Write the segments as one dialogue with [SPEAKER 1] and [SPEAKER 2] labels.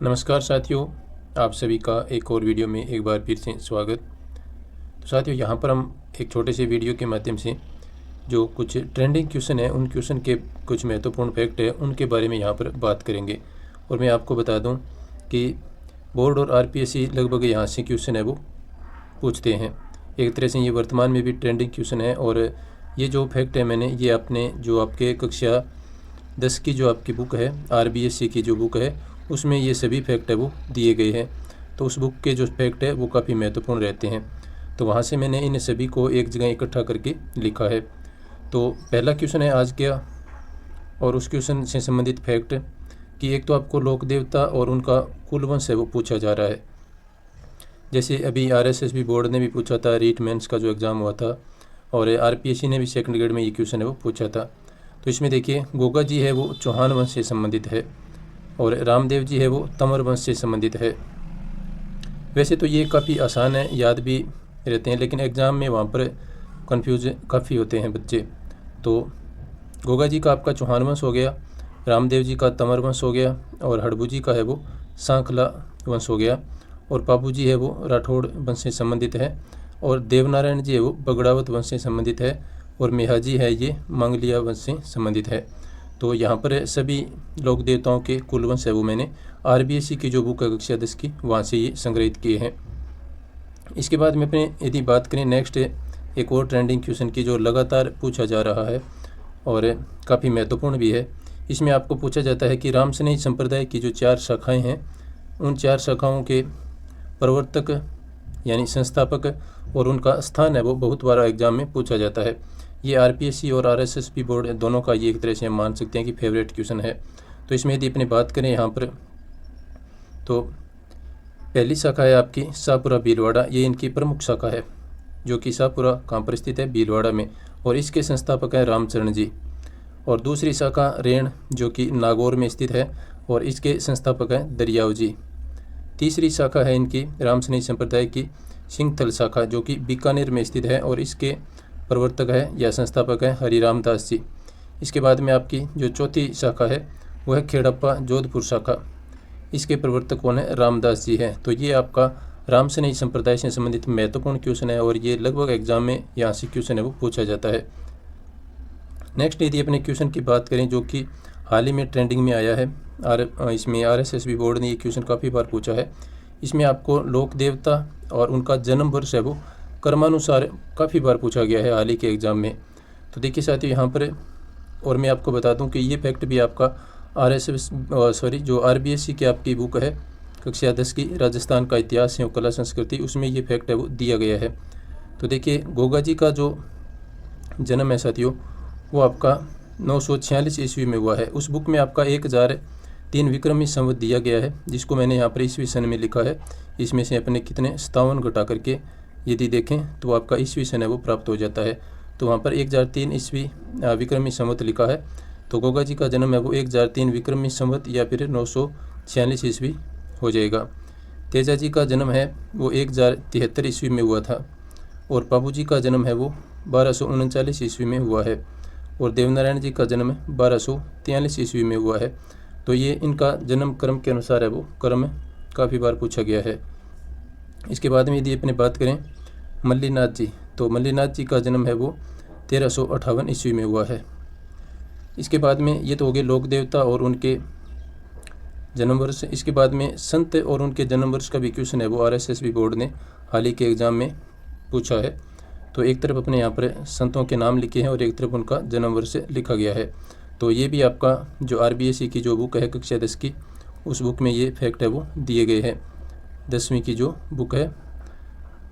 [SPEAKER 1] नमस्कार साथियों, आप सभी का एक और वीडियो में एक बार फिर से स्वागत। तो साथियों, यहाँ पर हम एक छोटे से वीडियो के माध्यम से जो कुछ ट्रेंडिंग क्वेश्चन है, उन क्वेश्चन के कुछ महत्वपूर्ण फैक्ट है, उनके बारे में यहाँ पर बात करेंगे। और मैं आपको बता दूँ कि बोर्ड और आरपीएससी लगभग यहाँ से क्वेश्चन है वो पूछते हैं। एक तरह से ये वर्तमान में भी ट्रेंडिंग क्वेश्चन है। और ये जो फैक्ट है मैंने ये अपने जो आपके कक्षा 10 की जो आपकी बुक है, आरबीएससी की जो बुक है, उसमें ये सभी फैक्ट है वो दिए गए हैं। तो उस बुक के जो फैक्ट है वो काफ़ी महत्वपूर्ण रहते हैं। तो वहाँ से मैंने इन सभी को एक जगह इकट्ठा करके लिखा है। तो पहला क्वेश्चन है आज क्या, और उस क्वेश्चन से संबंधित फैक्ट कि एक तो आपको लोक देवता और उनका कुल वंश है वो पूछा जा रहा है। जैसे अभी आरएसएसबी बोर्ड ने भी पूछा था, रीट मेंस का जो एग्ज़ाम हुआ था, और आरपीएससी ने भी सेकंड ग्रेड में ये क्वेश्चन है वो पूछा था। तो इसमें देखिए, गोगा जी है वो चौहान वंश से संबंधित है, और रामदेव जी है वो तंवर वंश से संबंधित है। वैसे तो ये काफ़ी आसान है, याद भी रहते हैं, लेकिन एग्ज़ाम में वहाँ पर कंफ्यूज काफ़ी होते हैं बच्चे। तो गोगा जी का आपका चौहान वंश हो गया, रामदेव जी का तंवर वंश हो गया, और हड़बू जी का है वो सांखला वंश हो गया, और पापू जी है वो राठौड़ वंश से संबंधित है, और देवनारायण जी है वो बगड़ावत वंश से संबंधित है, और मेहा जी है ये मंगलिया वंश से संबंधित है। तो यहाँ पर सभी लोक देवताओं के कुल वंश है वो मैंने आरबीएससी की जो बुक है कक्षा 10 की, वहाँ से ये संग्रहित किए हैं। इसके बाद में अपने यदि बात करें नेक्स्ट एक और ट्रेंडिंग क्वेश्चन की जो लगातार पूछा जा रहा है और काफ़ी महत्वपूर्ण भी है। इसमें आपको पूछा जाता है कि रामसनेही संप्रदाय की जो 4 शाखाएँ हैं, उन 4 शाखाओं के प्रवर्तक यानी संस्थापक और उनका स्थान है वो बहुत बार एग्जाम में पूछा जाता है। ये आरपीएससी और आरएसएसबी बोर्ड दोनों का ये एक तरह से हम मान सकते हैं कि फेवरेट क्वेश्चन है। तो इसमें यदि अपनी बात करें यहाँ पर, तो पहली शाखा है आपकी शाहपुरा भीलवाड़ा, ये इनकी प्रमुख शाखा है, जो कि शाहपुरा कहाँ पर स्थित है, भीलवाड़ा में, और इसके संस्थापक हैं रामचरण जी। और दूसरी शाखा रेण, जो कि नागौर में स्थित है, और इसके संस्थापक हैं दरियाव जी। तीसरी शाखा है इनकी रामसनेही संप्रदाय की सिंहथल शाखा, जो कि बीकानेर में स्थित है, और इसके प्रवर्तक है या संस्थापक है हरिराम दास जी। इसके बाद में आपकी जो चौथी शाखा है वह है खेड़प्पा जोधपुर शाखा, इसके प्रवर्तक कौन है, रामदास जी हैं। तो ये आपका रामसनेही संप्रदाय से संबंधित महत्वपूर्ण क्वेश्चन है, और ये लगभग एग्जाम में यहाँ से क्वेश्चन है वो पूछा जाता है। नेक्स्ट यदि अपने क्वेश्चन की बात करें जो कि हाल ही में ट्रेंडिंग में आया है, इसमें आरएसएसबी बोर्ड ने ये क्वेश्चन काफ़ी बार पूछा है। इसमें आपको लोक देवता और उनका जन्म वर्ष है वो क्रमानुसार काफ़ी बार पूछा गया है हाल ही के एग्ज़ाम में। तो देखिए साथियों, यहाँ पर और मैं आपको बता दूं कि ये फैक्ट भी आपका जो आरबीएससी की आपकी बुक है कक्षा 10 की राजस्थान का इतिहास एवं कला संस्कृति, उसमें ये फैक्ट है वो दिया गया है। तो देखिए, गोगा जी का जो जन्म है साथियों वो आपका 946 ईस्वी में हुआ है। उस बुक में आपका 1003 विक्रमी संवत दिया गया है, जिसको मैंने यहाँ पर ईस्वी सन में लिखा है। इसमें से अपने कितने 57 घटा करके यदि देखें तो आपका ईस्वी सन है वो प्राप्त हो जाता है। तो वहाँ पर 1003 ईस्वी विक्रमी संवत लिखा है। तो गोगा जी का जन्म है वो 1003 विक्रमी संवत या फिर 946 ईस्वी हो जाएगा। तेजा जी का जन्म है वो 1073 ईस्वी में हुआ था, और पापू जी का जन्म है वो 1239 ईस्वी में हुआ है, और देवनारायण जी का जन्म 1243 ईस्वी में हुआ है। तो ये इनका जन्म क्रम के अनुसार है वो क्रम काफ़ी बार पूछा गया है। इसके बाद में यदि अपनी बात करें मल्लीनाथ जी, तो मल्लीनाथ जी का जन्म है वो 1358 ईस्वी में हुआ है। इसके बाद में ये तो हो गए लोक देवता और उनके जन्म वर्ष। इसके बाद में संत और उनके जन्म वर्ष का भी क्वेश्चन है वो आरएसएसबी बोर्ड ने हाल ही के एग्ज़ाम में पूछा है। तो एक तरफ अपने यहाँ पर संतों के नाम लिखे हैं और एक तरफ उनका जन्म वर्ष लिखा गया है। तो ये भी आपका जो आरबीएससी की जो बुक है कक्षा 10 की, उस बुक में ये फैक्ट है वो दिए गए हैं। 10वीं की जो बुक है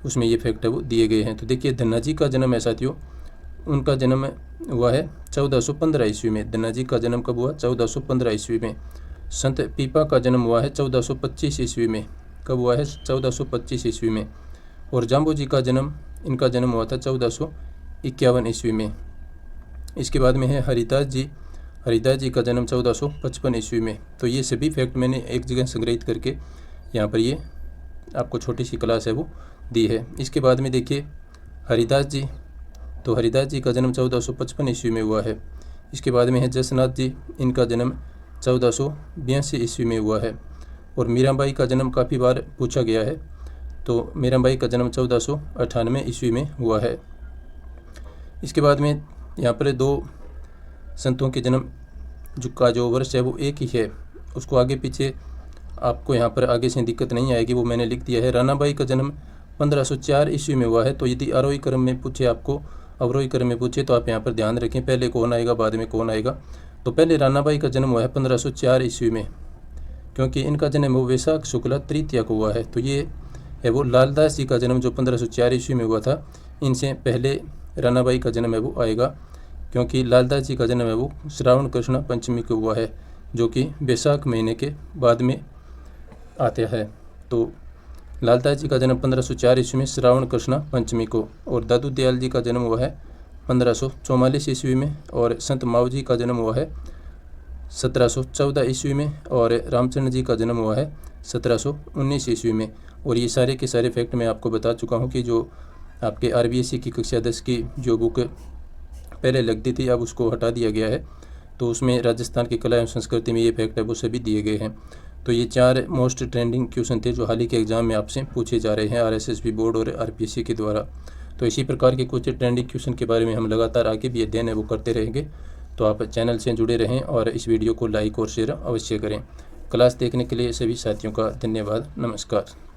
[SPEAKER 1] उसमें ये फैक्ट है वो दिए गए हैं। तो देखिए, धन्ना जी का जन्म है साथियों, उनका जन्म हुआ है 1415 ईस्वी में। धन्ना जी का जन्म कब हुआ, 1415 ईस्वी में। संत पीपा का जन्म हुआ है 1425 ईस्वी में। कब हुआ है, 1425 ईस्वी में। और जाम्बू जी का जन्म, इनका जन्म हुआ था 1451 ईस्वी में। इसके बाद में है हरिदास जी, हरिदास जी का जन्म 1455 ईस्वी में। तो ये सभी फैक्ट मैंने एक जगह संग्रहित करके यहाँ पर ये आपको छोटी सी क्लास है वो दी है। इसके बाद में देखिए हरिदास जी, तो हरिदास जी का जन्म 1455 ईस्वी में हुआ है। इसके बाद में है जसनाथ जी, इनका जन्म 1482 ईस्वी में हुआ है। और मीराबाई का जन्म काफ़ी बार पूछा गया है। तो मीराबाई का जन्म 1498 ईस्वी में हुआ है। इसके बाद में यहाँ पर 2 संतों के जन्म जो वर्ष है वो एक ही है, उसको आगे पीछे आपको यहाँ पर आगे से दिक्कत नहीं आएगी, वो मैंने लिख दिया है। रानाबाई का जन्म 1504 ईस्वी में हुआ है। तो यदि आरोही क्रम में पूछे आपको, अवरोही क्रम में पूछे तो आप यहाँ पर ध्यान रखें पहले कौन आएगा बाद में कौन आएगा। तो पहले रानाबाई का जन्म हुआ है 1504 ईस्वी में, क्योंकि इनका जन्म वो वैशाख शुक्ला तृतीया को हुआ है। तो ये है वो लालदास जी का जन्म जो 1504 ईस्वी में हुआ था, इनसे पहले रानाबाई का जन्म है वो आएगा, क्योंकि लालदास जी का जन्म है वो श्रावण कृष्ण पंचमी को हुआ है, जो कि वैशाख महीने के बाद में आता है। तो लालदास जी का जन्म 1504 ईस्वी में श्रावण कृष्ण पंचमी को, और दादू दयाल जी का जन्म हुआ है 1544 ईस्वी में, और संत माव जी का जन्म हुआ है 1714 ईस्वी में, और रामचंद्र जी का जन्म हुआ है 1719 ईस्वी में। और ये सारे के सारे फैक्ट मैं आपको बता चुका हूँ कि जो आपके RBSC की कक्षा 10 की जो बुक पहले लगती थी अब उसको हटा दिया गया है, तो उसमें राजस्थान की कला एवं संस्कृति में ये फैक्ट है वो सभी दिए गए हैं। तो ये 4 मोस्ट ट्रेंडिंग क्वेश्चन थे जो हाल ही के एग्जाम में आपसे पूछे जा रहे हैं RSSB बोर्ड और RPSC के द्वारा। तो इसी प्रकार के कुछ ट्रेंडिंग क्वेश्चन के बारे में हम लगातार आगे भी अध्ययन है वो करते रहेंगे। तो आप चैनल से जुड़े रहें और इस वीडियो को लाइक और शेयर अवश्य करें। क्लास देखने के लिए सभी साथियों का धन्यवाद। नमस्कार।